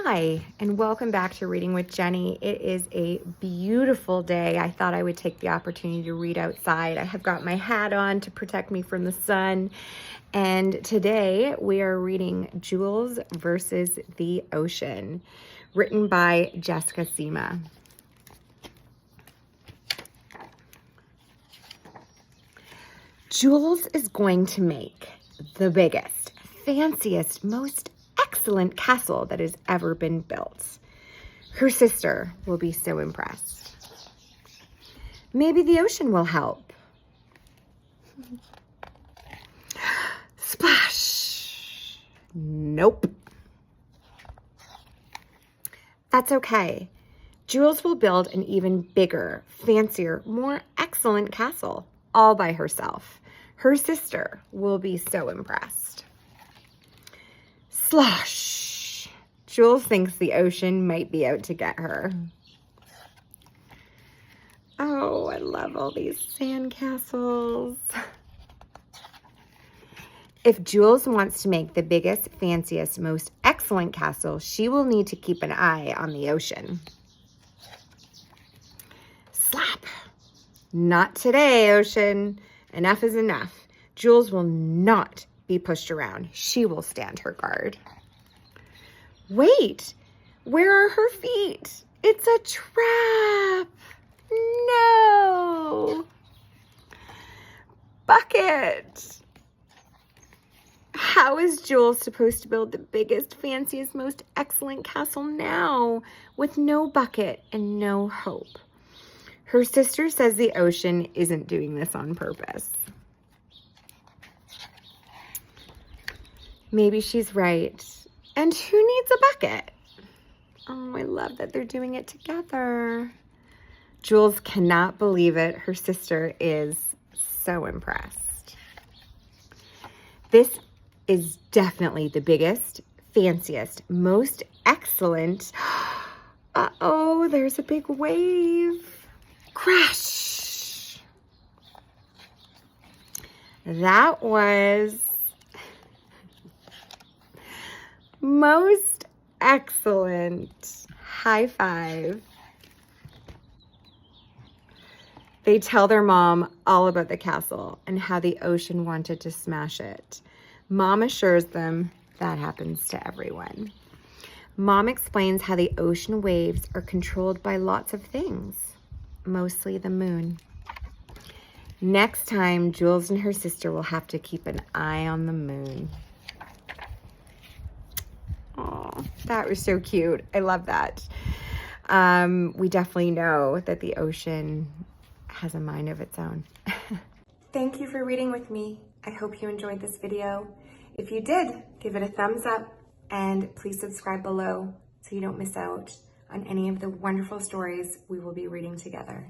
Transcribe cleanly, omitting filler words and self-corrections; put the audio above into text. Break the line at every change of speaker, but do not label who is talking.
Hi, and welcome back to Reading with Jenny. It is a beautiful day. I thought I would take the opportunity to read outside. I have got my hat on to protect me from the sun. And today we are reading Jules versus the Ocean, written by Jessie Sima. Jules is going to make the biggest, fanciest, most excellent castle that has ever been built. Her sister will be so impressed. Maybe the ocean will help. Splash! Nope. That's okay. Jules will build an even bigger, fancier, more excellent castle all by herself. Her sister will be so impressed. Slosh! Jules thinks the ocean might be out to get her. Oh, I love all these sandcastles. If Jules wants to make the biggest, fanciest, most excellent castle, she will need to keep an eye on the ocean. Slap! Not today, ocean. Enough is enough. Jules will not be pushed around. She will stand her guard. Wait, where are her feet? It's a trap. No. Bucket. How is Jules supposed to build the biggest, fanciest, most excellent castle now with no bucket and no hope? Her sister says the ocean isn't doing this on purpose. Maybe she's right. And who needs a bucket? Oh, I love that they're doing it together. Jules cannot believe it. Her sister is so impressed. This is definitely the biggest, fanciest, most excellent. Uh-oh, there's a big wave. Crash! That was most excellent. High five. They tell their mom all about the castle and how the ocean wanted to smash it. Mom assures them that happens to everyone. Mom explains how the ocean waves are controlled by lots of things, mostly the moon. Next time, Jules and her sister will have to keep an eye on the moon. Oh, that was so cute. I love that. We definitely know that the ocean has a mind of its own. Thank you for reading with me. I hope you enjoyed this video. If you did, give it a thumbs up and please subscribe below so you don't miss out on any of the wonderful stories we will be reading together.